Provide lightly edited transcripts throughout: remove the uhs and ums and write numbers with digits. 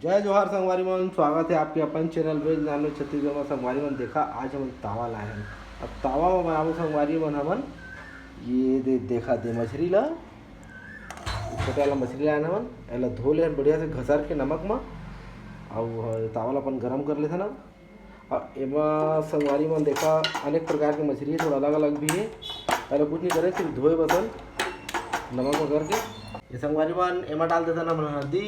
जय जोहार संगवारी मन, स्वागत है आपके अपन चैनल वेज नान में छत्तीसगढ़ में। संगवारी मन देखा आज हम तावा लाए हैं। अब तावा में बनाबो संगवारी मन हमन ये देखा दे मछली ला, छोटे वाला मछली लाए हमन। एला धो ले बढ़िया से घसर के नमक में और तावा ला अपन गरम कर लेथन। और एमा संगवारी मन देखा अनेक प्रकार की मछली है, थोड़ा अलग अलग भी है। पहले कुछ नहीं करे, सिर्फ धोए बसन नमक में करके। ये संगवारी मन एमा डाल देथन हमन हल्दी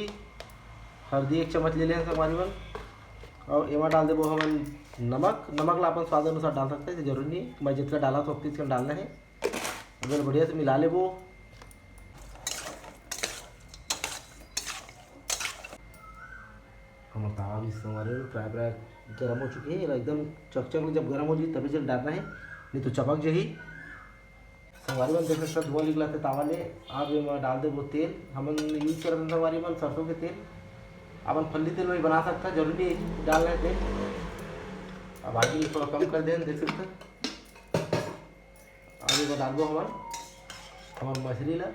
1 चम्मच ले लें संगवारी मन। और एमा डाल देबो हमन नमक ला अपन स्वाद अनुसार डाल सकते हैं, जरूरी नहीं है मैं जितना डाला तो उतना डालना है। अगर बढ़िया से मिला लेबो। हम तावा भी संगवारी फ्राई गर्म हो चुकी है, एकदम चकचक जब गर्म हो जाए तभी से डालना है, नहीं तो चपक जाही। संगवारी मन देख सकते धुआं निकला थे तावा ले। अब एमा डाल देबो तेल। हमन यूज करते हैं संगवारी मन सरसों के तेल। अपन फल्ली तेल में बना सकता है, जरूरी है डालना है तेल। अब आगे थोड़ा कम कर दें, देख सकते आगे को डाल दो हमार मछली ला।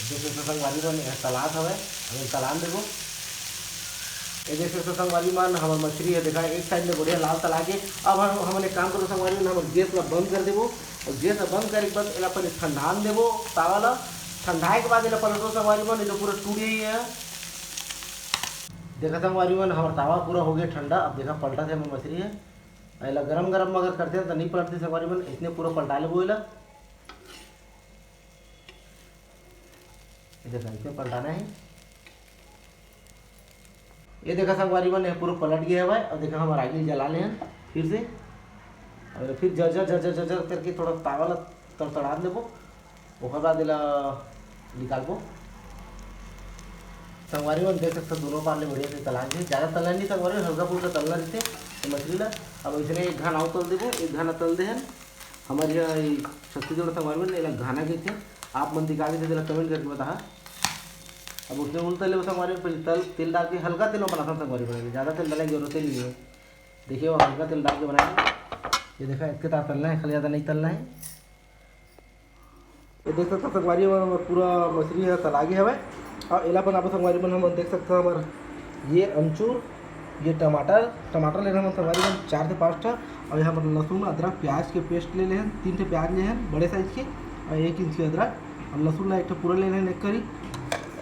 जैसे संगवारी मन सलाद हवे, हमें सलाद देबो। ये देख सकते संगवारी मन हमार मछली है देखा एक साइड में बढ़िया लाल तला के। अब हम एक काम करो संगवारी मन, हम गैस ला बंद कर देबो और गैस ला बंद करे के बाद एला अपन ठंडान देबो तावा ला। ठंडाए के बाद पलटो संगवारी मन, ये तो पूरा टूट गई है। देखा संगवारी मन हमारा तावा पूरा हो गया ठंडा। अब देखा पलटा थे हमारी मछली है। ऐला गरम गरम में अगर करते हैं तो नहीं पलटती संगवारी मन, इसने पूरा पलटा ले बोला। ये देखा इसमें पलटाना है। ये देखा संगवारी मन पूरा पलट गया है भाई। अब देखा हमारा आगे जला ले फिर से, और फिर जर करके थोड़ा तावा ला तड़तड़ा देबो। ओकर बाद निकालबो। संगवारी मन देख सकते दोनों पाले बढ़िया से तला के, ज़्यादा तलना नहीं संगवारी, हल्का फुल्का तलना रहते तो मछली ला। अब इसने एक घाना और तल देबो, एक घाना तल दे हमारे यहाँ छत्तीसगढ़ संगवारी मन एला घाना कहते हैं। आप मन दिखा के थे कमेंट करके बता। अब उसने उल तले संगवारी मन तेल डाल के हल्का तेल में बनाता संगवारी मन, ज़्यादा तेल डालने की जरूरत नहीं है। देखिए वो हल्का तेल डाल के बनाए। ये देखा इसके साथ तलना है, खाली ज़्यादा नहीं तलना है। ये देख सकते संगवारी मन पूरा मछली है तला गया है। और एला अपन आप संगवारी मन हम देख सकते हैं हमारे ये अमचूर, ये टमाटर लेना हम संगवारी मन 4 से 5 ठा। और यहाँ पर लहसुन अदरक प्याज के पेस्ट ले हैं, 3 ठे प्याज ले हैं बड़े साइज के, और 1 इंच के अदरक। और लहसुन ला 1 ठे पूरा ले हैं एक करी।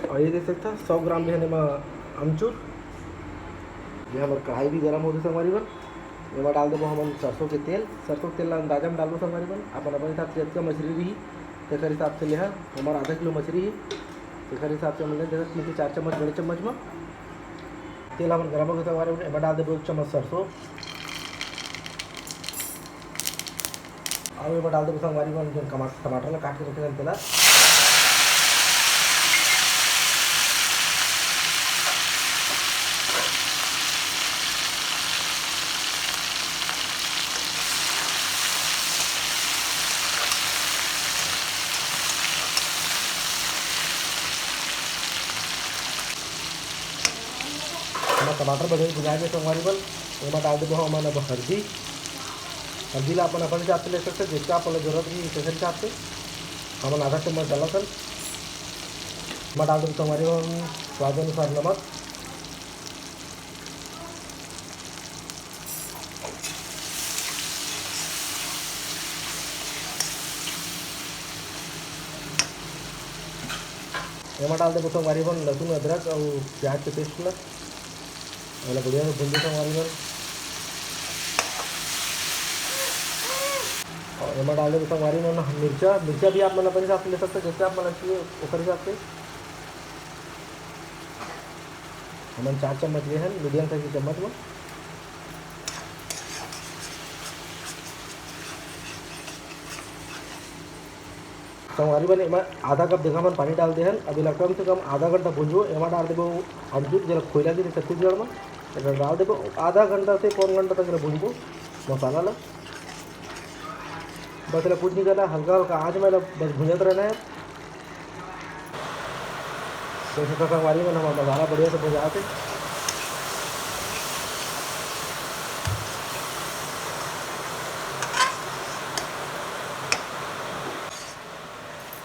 और ये देख सकते 100 ग्राम ले हैं अमचूर। ये हमारे कढ़ाई भी गर्म होती संगवारी मन। एमा डाल देबो हम सरसों के तेल ला अंदाजा में डालबो संगवारी मन। अपन हिसाब से जितना मछली रही तेकर हिसाब से ले हमारा आधा किलो मछली है, तेकर हिसाब से हमने देखा 3 से 4 चम्मच बड़े चम्मच में तेल हम गर्म हो गया संगवारी मन। एमा डाल देबो 1 चम्मच सरसों। और एमा डाल देबो संगवारी मन जो टमाटर ला काट के रखे तेला। टमाटर बढ़िया भुजा के संगवारी मन एमा डाल देबो हमन अब हल्दी ला अपन हिसाब से ले सकते, जिसका अपन जरूरत नहीं उस हिसाब से हमन आधा चम्मच डालथन। एमा डाल देबो संगवारी मन स्वाद अनुसार नमक। एमा डाल देबो संगवारी मन लहसुन अदरक और प्याज के पेस्ट ला बढ़िया से भून दे संगवारी मन। और एमा डाल देबो संगवारी मन मिर्चा भी आप मन अपने हिसाब से ले सकते, जैसे आप मन चाहिए उस हिसाब से। हमन 4 चम्मच ले हैं मीडियम साइज के चम्मच में। संगवारी मन एमा आधा कप देखा मन पानी डाल दे हैं। अभी कम से कम आधा घंटा भूंजो। एमा डाल देबो अमचूर जरा खोला दी छत्तीसगढ़ में, डाल देबो आधा घंटा से 1 घंटा तक भूंजबो मसाला ला। बस कुछ नहीं करना, हल्का हल्का आँच में बस भुंजत रहना है। जैसे संगवारी मन हमारा मसाला बढ़िया से भुजा के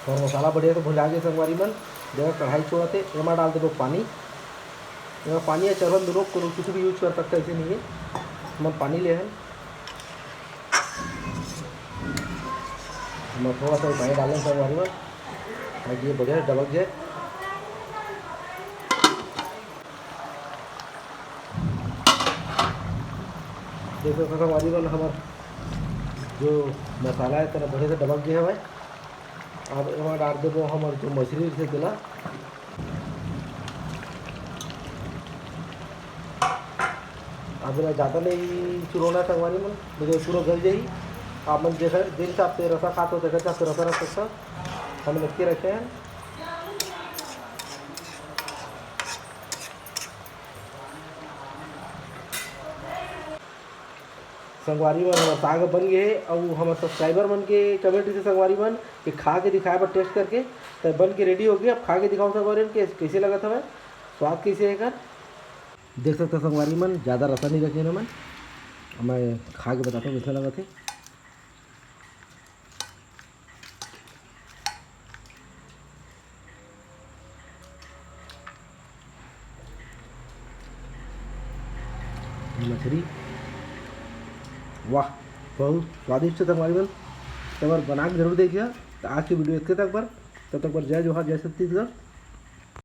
और मसाला बढ़िया से भुला के संगवारी मन देखा कढ़ाई छोड़ा थे एमा डाल दे पानी। एमा पानी या चरवन दोनों को कुछ भी यूज कर सकते ऐसे नहीं है। हम पानी ले हैं, हम थोड़ा सा पानी डालें संगवारी मन ये बढ़िया डबक जाए। देखो संगवारी मन हमार जो मसाला है तेना बढ़िया से डबक गया है भाई। अब एमा डाल देबो हमार जो मछली से दिला। अब ना ज़्यादा नहीं चुरोना संगवारी मन, मुझे पूरा गल जाही। आप मन देखा दिन से आप रसा खाते हो देखा आप रसा रख सकता हम नक्की रखे हैं। संगवारी मन हमार साग बन गए और हमारे सब्सक्राइबर मन के कमेंट से संगवारी मन कि खा के दिखाए पर टेस्ट करके तब बन के रेडी हो गया। अब खा के दिखाओ संगवारी मन कैसे लगा था भाई, स्वाद कैसे है कर देख सकते संगवारी मन। ज़्यादा रसा नहीं रखे ना मन, मैं खा के बताता हूँ कैसा लगा थे। मछली वाह बहुत स्वादिष्ट संगवारी मन, तो बना के जरूर देखिए। तो आज की वीडियो इतने तक पर, तब तक पर जय जोहार जय छत्तीसगढ़।